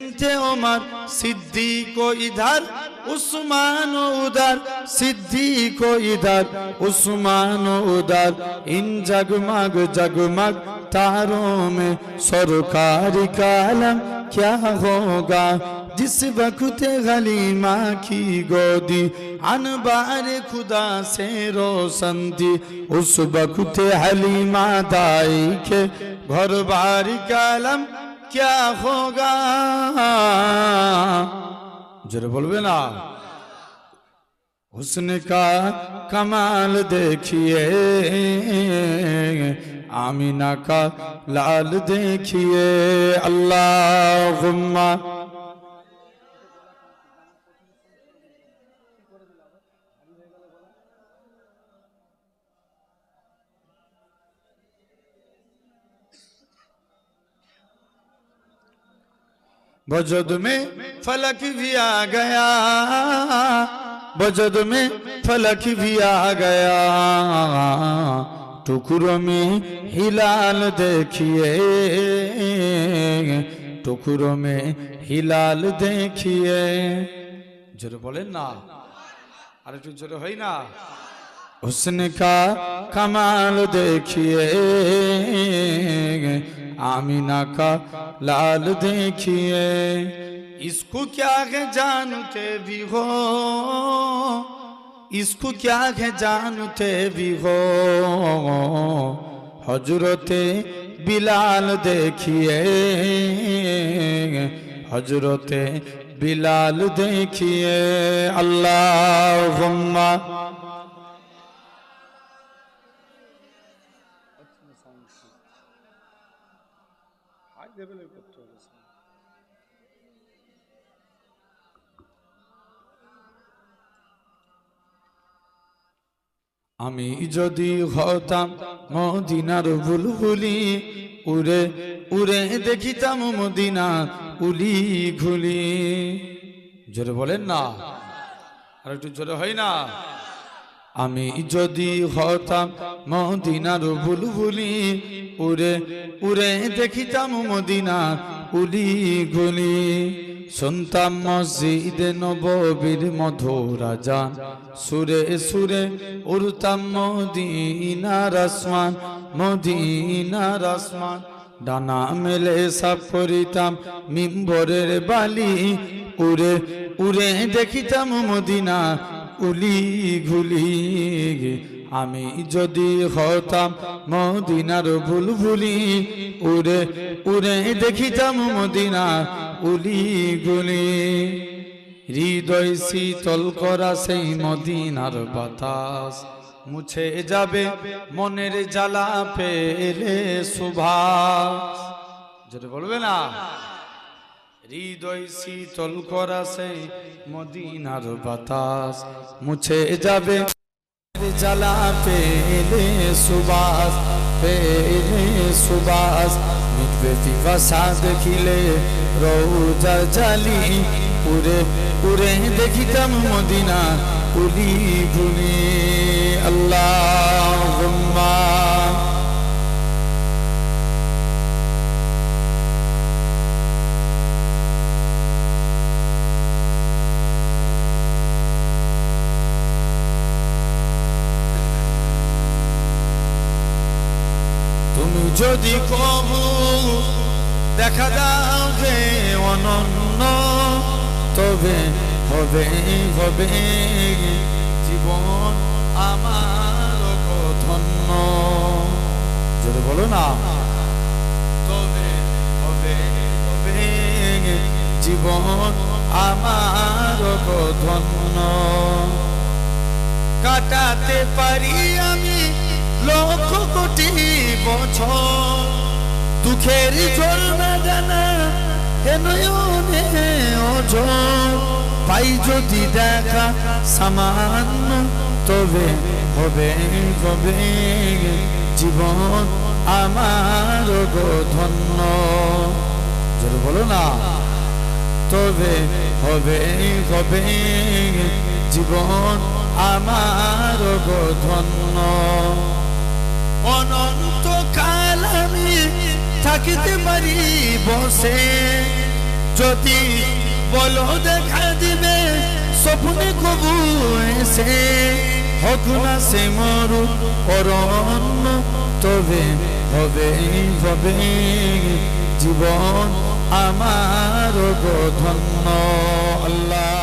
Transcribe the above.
थे उमर सिद्दीक को इधर उस्मान उधर, सिद्दीक को इधर उस्मान उधर, इन जगमग जगमग तारों में सरकार का आलम क्या होगा। जिस वक्त गलीमा की गोदी अनबार खुदा से रोशन थी, उस वक्त हलीमा दाई के घर बार का आलम क्या होगा। जरा बोलबे ना, हुस्न का कमाल देखिए, आमीना का लाल देखिए। अल्लाहुम्मा वजद में फलक भी आ गया, वजद में फलक भी आ गया, टुकड़ों में हिलाल देखिए, टुकड़ों में हिलाल देखिए। जोरे बोलें ना, अरे तू जोरे है ना। हुस्न का कमाल देखिए, आमीना का लाल देखिए। इसको क्या है जानते भी हो, इसको क्या है जानते भी हो, हजरते बिलाल देखिए, हजरते बिलाल देखिए। अल्लाहुम्मा আমি যদি হতাম মদিনার বুলবুলি, উড়ে উড়ে দেখিতাম মদিনা উলি ঘুলি। জোরে বলেন না, আর একটু জোরে হয় না। আমি যদি হতাম মদিনার বুলবুলি, উড়ে উড়ে দেখিতাম মদিনা উলি ঘুলি। শুনতাম মসজিদে নববীর মধুর আযান, সুরে সুরে উড়তাম মদিনার আসমান, মদিনার আসমান। ডানা মেলে সাফ করিতাম মিম্বরের বালি, উড়ে উড়ে দেখিতাম মদিনা উলি ঘুলি। আমি যদি হতাম মদিনার বুলবুলি, উড়ে উড়ে দেখিতাম মদিনা উলি গুলি। হৃদয় শীতল করা সেই মদিনার বাতাস, মুছে যাবে মনের জ্বালা পেলে সুভাষ। যেটা বলবে না, হৃদয় শীতল করা সেই মদিনার বাতাস, মুছে যাবে জ্বালা পেলে সুবাস, পেলে সুবাস। মিটবে পিপাসা দেখিলে রওজা জালি, উড়ে উড়ে দেখিতাম মদিনা উলি গুলি। আল্লাহুম্মা তুমি যদি কবু দেখা দাও হে অনন্য, তবে হবে হবে জীবন আমার ধন্য। যদি বলো না, তবে হবে হবে জীবন আমার ধন্য। কাটাতে পারি আমি লক্ষ কোটি বছর, দুঃখের ঝড় না জানা এ নয়নে ওঝর। পাই যদি দেখা সামান্য, তবে হবে হবে জীবন আমার ধন্য। জোরে বলো না, তবে হবে হবে জীবন আমার ধন্য। অনন্ত কাল আমি থাকিতে পারি বসে, যদি বলো দেখা দিবে স্বপ্নে কবু এসে, হোক না সে মরু অরণ্য, তবে হবে হবে জীবন আমার ধন্য। আল্লাহ